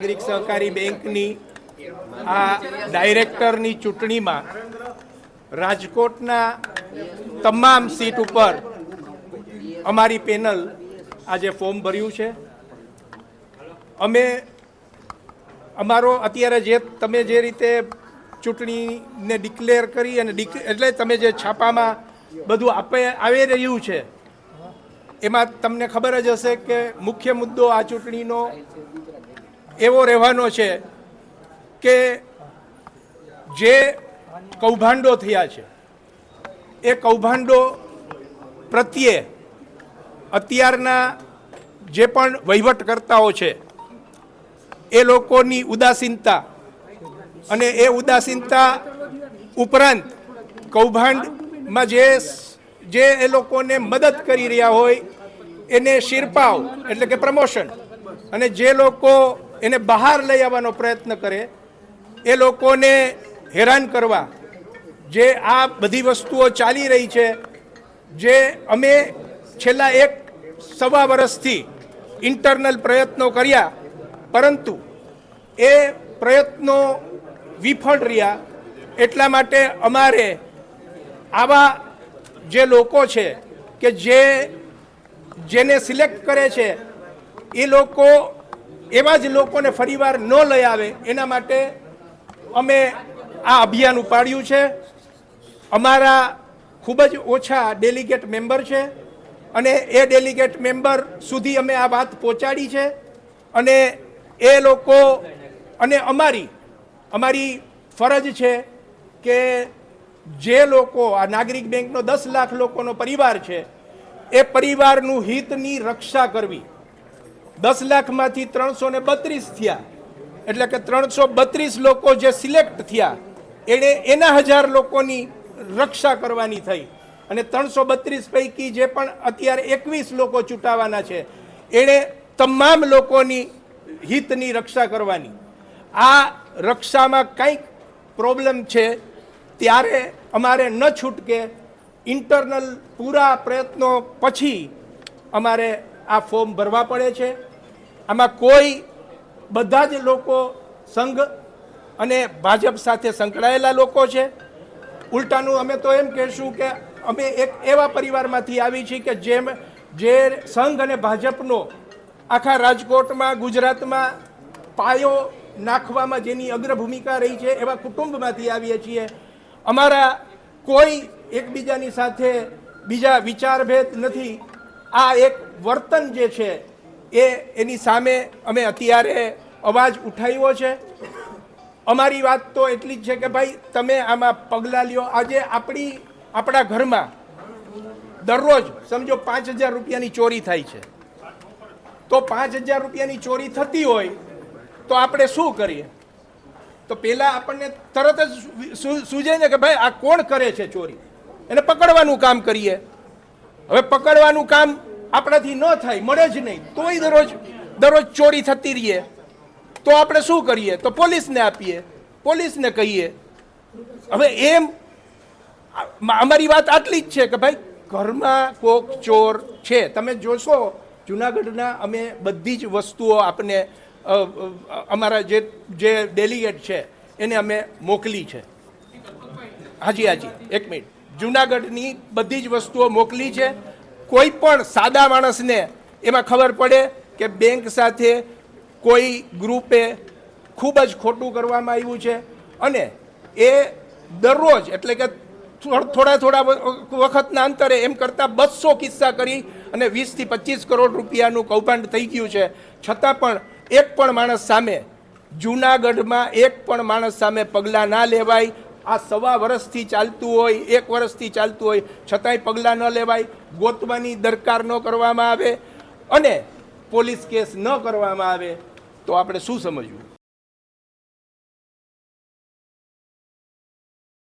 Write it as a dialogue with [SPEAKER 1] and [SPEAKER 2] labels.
[SPEAKER 1] નાગરિક સહકારી બેંકની આ ડાયરેક્ટરની ચૂંટણીમાં રાજકોટના તમામ સીટ ઉપર અમારી પેનલ આજે ફોર્મ ભર્યું છે। અમે અમારો અત્યારે જે તમે જે રીતે ચૂંટણીને ડિક્લેર કરી અને એટલે તમે જે છાપામાં બધું આવી રહ્યું છે એમાં તમને ખબર જ હશે કે મુખ્ય મુદ્દો આ ચૂંટણીનો એવો રહેવાનો છે કે જે કૌભાંડો થયા છે એ કૌભાંડો પ્રત્યે અત્યારના જે પણ વહીવટકર્તાઓ છે એ લોકોની ઉદાસીનતા અને એ ઉદાસીનતા ઉપરાંત કૌભાંડમાં જે એ લોકોને મદદ કરી રહ્યા હોય એને શિરપાવ એટલે કે પ્રમોશન અને જે લોકો એને બહાર લઈ આવવાનો પ્રયત્ન કરે એ લોકોને હેરાન કરવા જે આ બધી વસ્તુઓ ચાલી રહી છે, જે અમે છેલ્લા સવા વર્ષથી ઇન્ટરનલ પ્રયત્નો કર્યા પરંતુ એ પ્રયત્નો વિફળ રહ્યા। એટલા માટે અમારે આવા જે લોકો છે કે જેને સિલેક્ટ કરે છે એ લોકો એવા જ લોકોને ફરીવાર ન લઈ આવે એના માટે અમે આ અભિયાન ઉપાડ્યું છે। અમારા ખૂબ જ ઓછા ડેલિગેટ મેમ્બર છે અને એ ડેલિગેટ મેમ્બર સુધી અમે આ વાત પહોંચાડી છે અને એ લોકો અને અમારી ફરજ છે કે જે લોકો આ નાગરિક બેંકનો 10 લાખ લોકોનો પરિવાર છે એ પરિવારનું હિતની રક્ષા કરવી। 10 લાખમાંથી 332 થયા એટલે કે 332 લોકો જે સિલેક્ટ થયા એના 1000 લોકોની રક્ષા કરવાની થઈ અને 332 પૈકી જે પણ અત્યારે 21 લોકો ચૂંટાવાના છે એણે તમામ લોકોની હિતની રક્ષા કરવાની। આ રક્ષામાં કંઈક પ્રોબ્લેમ છે ત્યારે અમારે ન છૂટકે ઇન્ટરનલ પૂરા પ્રયત્નો પછી અમારે આ ફોર્મ ભરવા પડે છે। આમાં કોઈ બધા જ લોકો સંઘ અને ભાજપ સાથે સંકળાયેલા લોકો છે। ઉલટાનું અમે તો એમ કહેશું કે અમે એક એવા પરિવારમાંથી આવી છીએ કે જે સંઘ અને ભાજપનો આખા રાજકોટમાં ગુજરાતમાં પાયો નાખવામાં જેની અગ્રભૂમિકા રહી છે એવા કુટુંબમાંથી આવીએ છીએ। અમારા કોઈ એકબીજાની સાથે બીજા વિચારભેદ નથી। આ એક વર્તન જે છે એની સામે અમે અત્યારે અવાજ ઉઠાવ્યો છે। અમારી વાત તો એટલી જ છે કે ભાઈ તમે આમાં પગલાં લ્યો। આજે આપણા ઘરમાં દરરોજ સમજો 5000 રૂપિયાની ચોરી થાય છે તો 5000 રૂપિયાની ચોરી થતી હોય તો આપણે શું કરીએ? તો પહેલાં આપણને તરત જ સૂઝે ને કે ભાઈ આ કોણ કરે છે ચોરી, એને પકડવાનું કામ કરીએ। હવે પકડવાનું કામ આપણાથી ન થાય, મળે જ નહીં, તોય દરરોજ ચોરી થતી રહીએ તો આપણે શું કરીએ? તો પોલીસને આપીએ, પોલીસને કહીએ। હવે એમ અમારી વાત આટલી જ છે કે ભાઈ ઘરમાં કોક ચોર છે, તમે જોશો જુનાગઢના અમે બધી જ વસ્તુઓ આપને અમારા જે ડેલિગેટ છે એને અમે મોકલી છે। હાજી એક મિનિટ, જુનાગઢની બધી જ વસ્તુઓ મોકલી છે। કોઈ પણ સાદા માણસને એમાં ખબર પડે કે બેંક સાથે કોઈ ગ્રુપે ખૂબ જ ખોટું કરવામાં આવ્યું છે અને એ દરરોજ એટલે કે થોડા વખતના અંતરે એમ કરતાં 200 કિસ્સા કરી અને 20 થી 25 કરોડ રૂપિયાનું કૌભાંડ થઈ ગયું છે, છતાં પણ એક પણ માણસ સામે જૂનાગઢમાં એક પણ માણસ સામે પગલાં ના લેવાય। આ સવા વર્ષથી ચાલતું હોય, 1 વર્ષથી ચાલતું હોય છતાંય પગલાં ન લેવાય, ગોતવાની દરકાર ન કરવામાં આવે અને પોલીસ કેસ ન કરવામાં આવે તો આપણે શું સમજવું?